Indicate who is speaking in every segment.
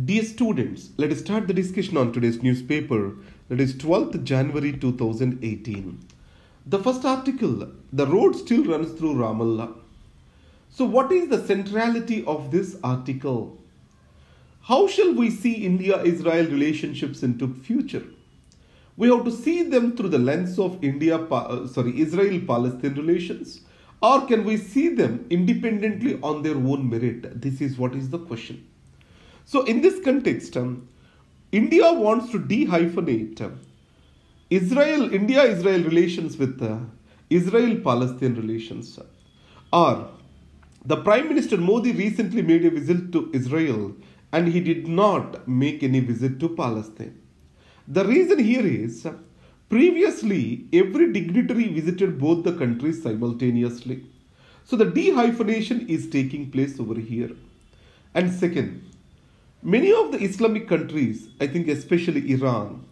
Speaker 1: Dear students, let us start the discussion on today's newspaper, that is 12th January 2018. The first article, the road still runs through Ramallah. So what is the centrality of this article? How shall we see India-Israel relationships into future? We have to see them through the lens of Israel-Palestine relations, or can we see them independently on their own merit? This is what is the question. So in this context, India wants to dehyphenate India-Israel relations with Israel-Palestine relations. Or the Prime Minister Modi recently made a visit to Israel and he did not make any visit to Palestine. The reason here is, previously every dignitary visited both the countries simultaneously. So the dehyphenation is taking place over here. And second, many of the Islamic countries, I think especially Iran,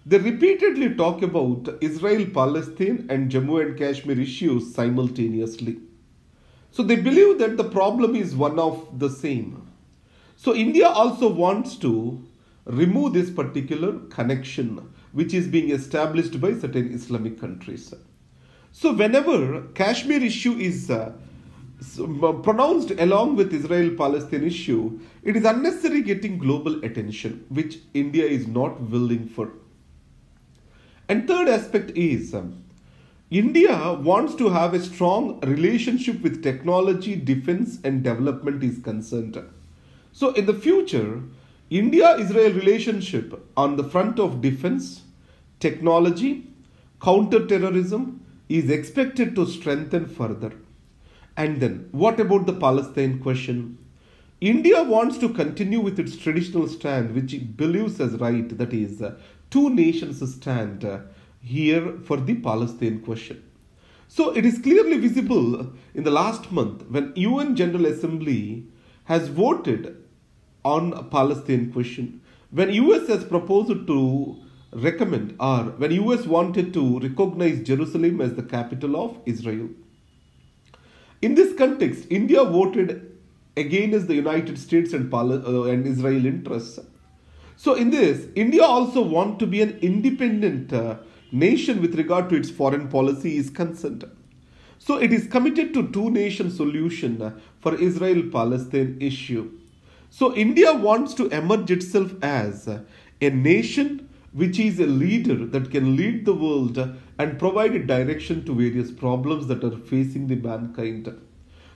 Speaker 1: they repeatedly talk about Israel-Palestine and Jammu and Kashmir issues simultaneously. So they believe that the problem is one of the same. So India also wants to remove this particular connection which is being established by certain Islamic countries. So whenever Kashmir issue is pronounced along with Israel-Palestine issue, it is unnecessary getting global attention, which India is not willing for. And third aspect is, India wants to have a strong relationship with technology, defense and development is concerned. So in the future, India-Israel relationship on the front of defense, technology, counter-terrorism is expected to strengthen further. And then, what about the Palestine question? India wants to continue with its traditional stand, which it believes as right, that is, two nations stand here for the Palestine question. So it is clearly visible in the last month when UN General Assembly has voted on Palestine question, when US has proposed to recommend, or when US wanted to recognize Jerusalem as the capital of Israel. In this context, India voted against the United States and Israel interests. So in this, India also wants to be an independent nation with regard to its foreign policy is concerned. So it is committed to two-nation solution for Israel-Palestine issue. So India wants to emerge itself as a nation which is a leader that can lead the world and provide a direction to various problems that are facing the mankind.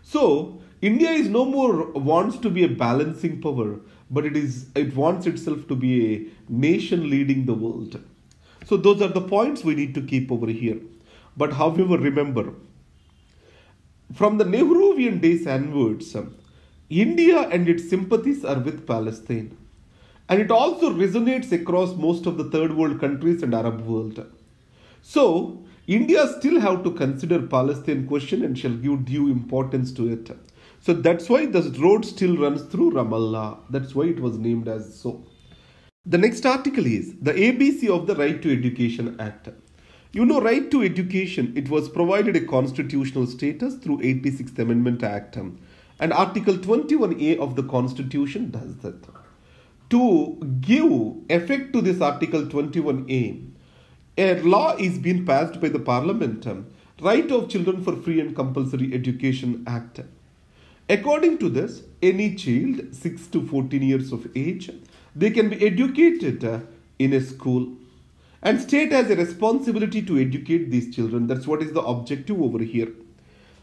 Speaker 1: So India is no more wants to be a balancing power, but it wants itself to be a nation leading the world. So those are the points we need to keep over here. But however, remember, from the Nehruvian days onwards, India and its sympathies are with Palestine. And it also resonates across most of the third world countries and Arab world. So, India still have to consider Palestine question and shall give due importance to it. So that's why the road still runs through Ramallah. That's why it was named as so. The next article is the ABC of the Right to Education Act. You know, right to education, it was provided a constitutional status through 86th Amendment Act. And Article 21A of the Constitution does that. To give effect to this Article 21A, a law is being passed by the Parliament, Right of Children for Free and Compulsory Education Act. According to this, any child 6 to 14 years of age, they can be educated in a school. And state has a responsibility to educate these children. That's what is the objective over here.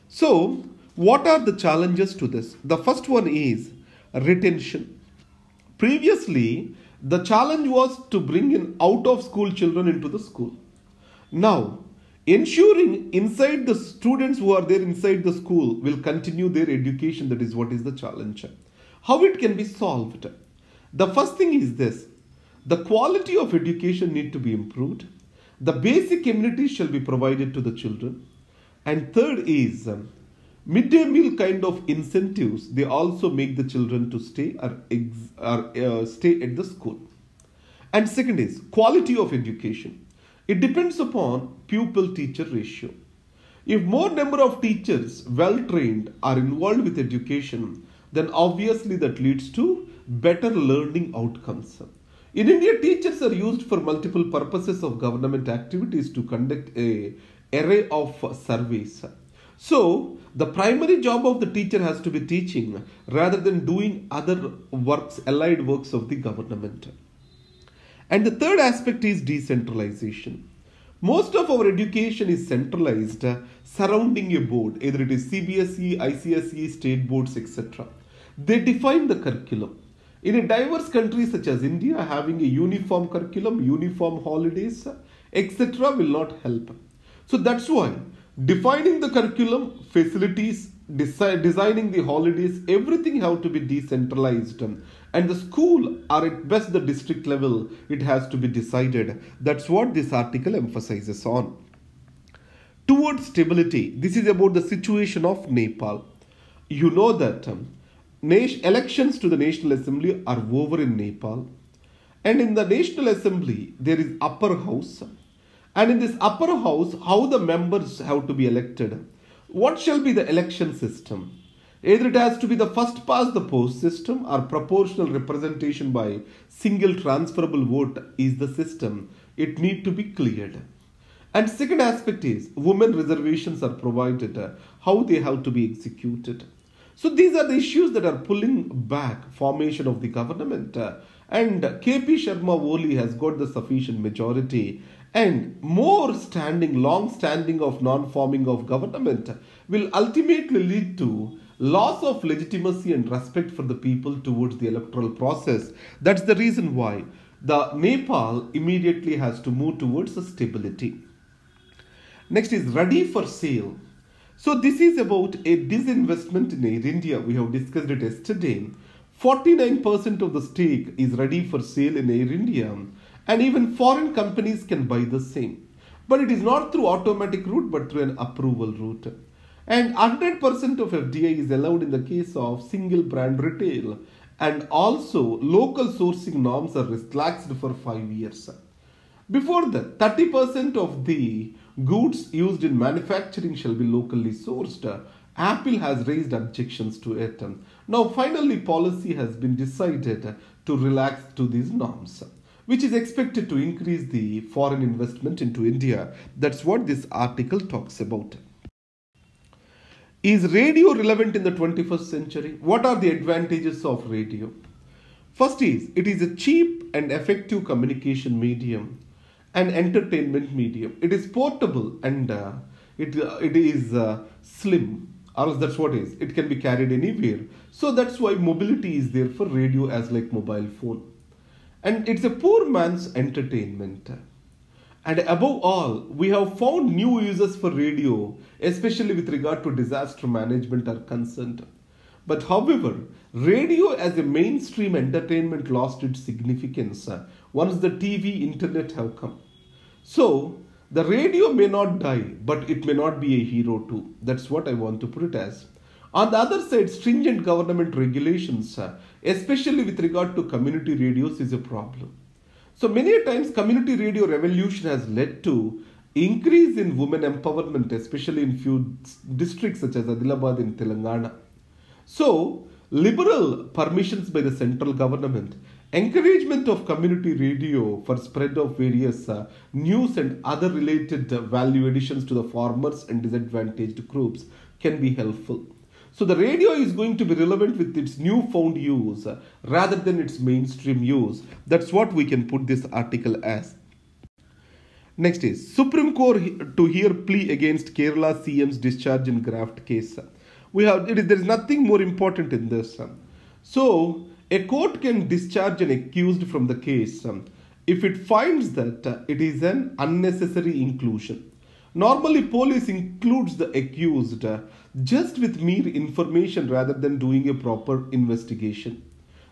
Speaker 1: So, what are the challenges to this? The first one is retention. Previously, the challenge was to bring in out-of-school children into the school. Now, ensuring inside the students who are there inside the school will continue their education, that is what is the challenge. How it can be solved? The first thing is this. The quality of education need to be improved. The basic amenities shall be provided to the children. And third is midday meal kind of incentives. They also make the children to stay stay at the school. And second is quality of education. It depends upon pupil-teacher ratio. If more number of teachers, well trained, are involved with education, then obviously that leads to better learning outcomes. In India, teachers are used for multiple purposes of government activities to conduct a array of surveys. So, the primary job of the teacher has to be teaching rather than doing other works, allied works of the government. And the third aspect is decentralization. Most of our education is centralized surrounding a board, either it is CBSE, ICSE, state boards, etc. They define the curriculum. In a diverse country such as India, having a uniform curriculum, uniform holidays, etc. will not help. So that's why defining the curriculum, facilities, designing the holidays, everything have to be decentralized. And the school or at best the district level, it has to be decided. That's what this article emphasizes on. Towards stability, this is about the situation of Nepal. You know that elections to the National Assembly are over in Nepal. And in the National Assembly, there is upper house. And in this upper house, how the members have to be elected. What shall be the election system? Either it has to be the first past the post system or proportional representation by single transferable vote is the system. It need to be cleared. And second aspect is women reservations are provided, how they have to be executed. So these are the issues that are pulling back formation of the government. And KP Sharma Oli has got the sufficient majority. And more long standing of non-forming of government will ultimately lead to loss of legitimacy and respect for the people towards the electoral process. That's the reason why the Nepal immediately has to move towards stability. Next is ready for sale. So this is about a disinvestment in Air India. We have discussed it yesterday. 49% of the stake is ready for sale in Air India, and even foreign companies can buy the same. But it is not through automatic route but through an approval route. And 100% of FDI is allowed in the case of single brand retail, and also local sourcing norms are relaxed for 5 years. Before that, 30% of the goods used in manufacturing shall be locally sourced. Apple has raised objections to it. Now finally policy has been decided to relax to these norms, which is expected to increase the foreign investment into India. That's what this article talks about. Is radio relevant in the 21st century? What are the advantages of radio? First is, it is a cheap and effective communication medium and entertainment medium. It is portable and it is slim, or else that's what it is. It can be carried anywhere. So that's why mobility is there for radio as like mobile phone. And it's a poor man's entertainment. And above all, we have found new uses for radio, especially with regard to disaster management are concerned. But however, radio as a mainstream entertainment lost its significance once the TV, internet have come. So, the radio may not die, but it may not be a hero too. That's what I want to put it as. On the other side, stringent government regulations, especially with regard to community radios, is a problem. So many times community radio revolution has led to increase in women empowerment, especially in few districts such as Adilabad in Telangana. So liberal permissions by the central government, encouragement of community radio for spread of various news and other related value additions to the farmers and disadvantaged groups can be helpful. So the radio is going to be relevant with its newfound use rather than its mainstream use. That's what we can put this article as. Next is Supreme Court to hear plea against Kerala CM's discharge in graft case. There is nothing more important in this. So a court can discharge an accused from the case if it finds that it is an unnecessary inclusion. Normally, police includes the accused just with mere information rather than doing a proper investigation.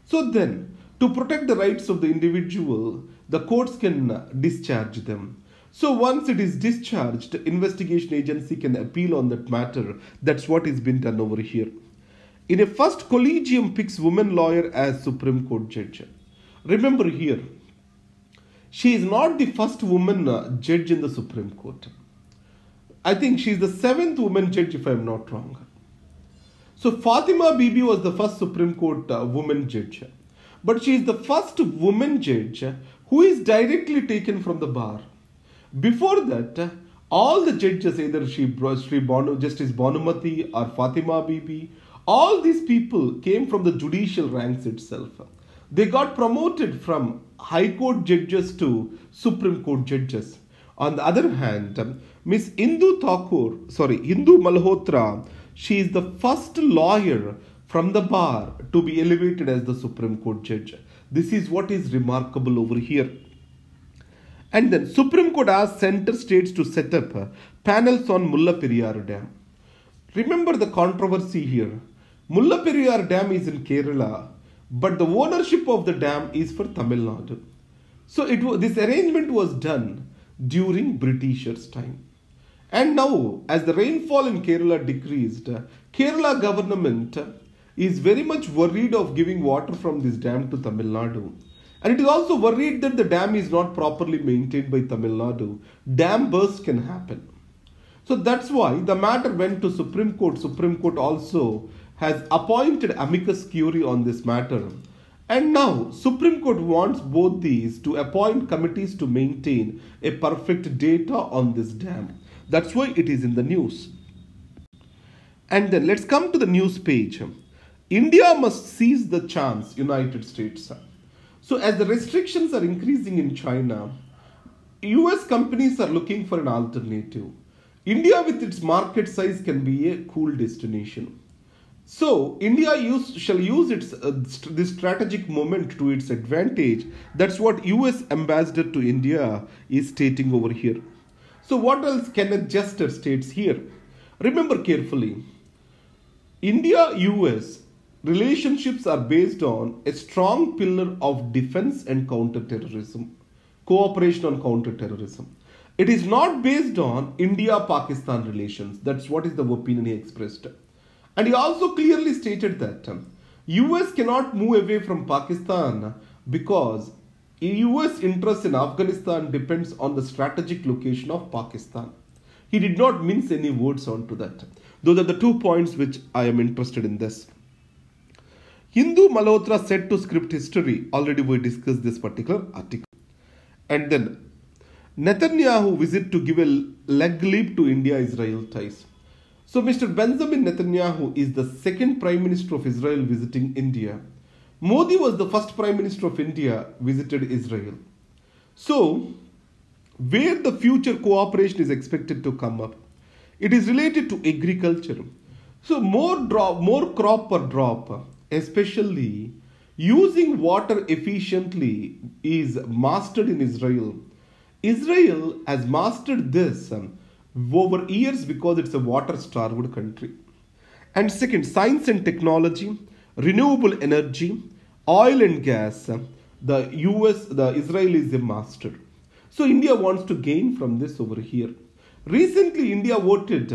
Speaker 1: So then, to protect the rights of the individual, the courts can discharge them. So once it is discharged, investigation agency can appeal on that matter. That's what is been done over here. In a first collegium picks woman lawyer as Supreme Court judge. Remember here, she is not the first woman judge in the Supreme Court. I think she is the 7th woman judge if I am not wrong. So Fatima Bibi was the first Supreme Court woman judge. but she is the first woman judge who is directly taken from the bar. Before that, all the judges, either Justice Bhanumati or Fatima Bibi, all these people came from the judicial ranks itself. They got promoted from High Court judges to Supreme Court judges. On the other hand, Miss Hindu Malhotra, she is the first lawyer from the bar to be elevated as the Supreme Court judge. This is what is remarkable over here. And then Supreme Court asked center states to set up panels on Mullaperiyar Dam. Remember the controversy here. Mullaperiyar Dam is in Kerala, but the ownership of the dam is for Tamil Nadu. So this arrangement was done during Britishers' time. And now, as the rainfall in Kerala decreased, Kerala government is very much worried of giving water from this dam to Tamil Nadu. And it is also worried that the dam is not properly maintained by Tamil Nadu. Dam burst can happen. So that's why the matter went to Supreme Court. Supreme Court also has appointed amicus curiae on this matter. And now Supreme Court wants both these to appoint committees to maintain a perfect data on this dam. That's why it is in the news. And then let's come to the news page. India must seize the chance, United States. So as the restrictions are increasing in China, US companies are looking for an alternative. India with its market size can be a cool destination. So India shall use this strategic moment to its advantage. That's what US ambassador to India is stating over here. So what else Kenneth Jester states here? Remember carefully, India-US relationships are based on a strong pillar of defense and counter-terrorism, cooperation on counter-terrorism. It is not based on India-Pakistan relations. That's what is the opinion he expressed. And he also clearly stated that US cannot move away from Pakistan because US interest in Afghanistan depends on the strategic location of Pakistan. He did not mince any words onto that. Those are the 2 points which I am interested in this. Hindu Malhotra said to Script History, already we discussed this particular article. And then Netanyahu visit to give a leg leap to India-Israel ties. So Mr. Benjamin Netanyahu is the second Prime Minister of Israel visiting India. Modi was the first Prime Minister of India visited Israel. So where the future cooperation is expected to come up? It is related to agriculture. So more crop per drop, especially using water efficiently, is mastered in Israel. Israel has mastered this over years because it's a water-starved country. And second, science and technology, renewable energy, oil and gas, the Israel is a master. So India wants to gain from this over here. Recently, India voted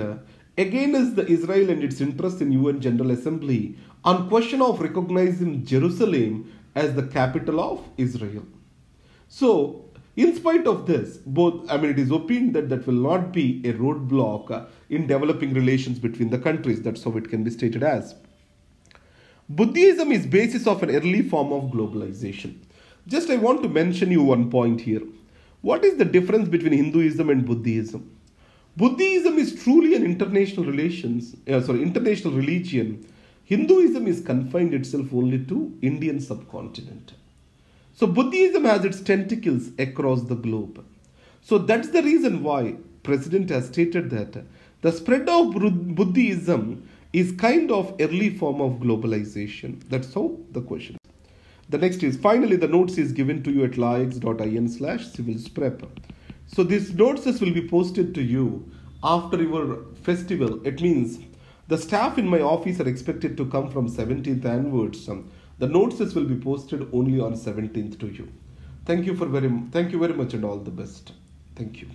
Speaker 1: against the Israel and its interest in UN General Assembly on question of recognizing Jerusalem as the capital of Israel. So, in spite of this, it is opined that that will not be a roadblock in developing relations between the countries. That's how it can be stated as. Buddhism is basis of an early form of globalization. Just I want to mention you one point here. What is the difference between Hinduism and Buddhism? Buddhism is truly an international religion. Hinduism is confined itself only to Indian subcontinent. So Buddhism has its tentacles across the globe. So that's the reason why President has stated that the spread of Buddhism is kind of early form of globalization. That's how the question. The next is, finally the notes is given to you at laix.in/CivilsPrep. So these notes will be posted to you after your festival. It means the staff in my office are expected to come from 17th onwards. The notes will be posted only on 17th to you. Thank you very much and all the best. Thank you.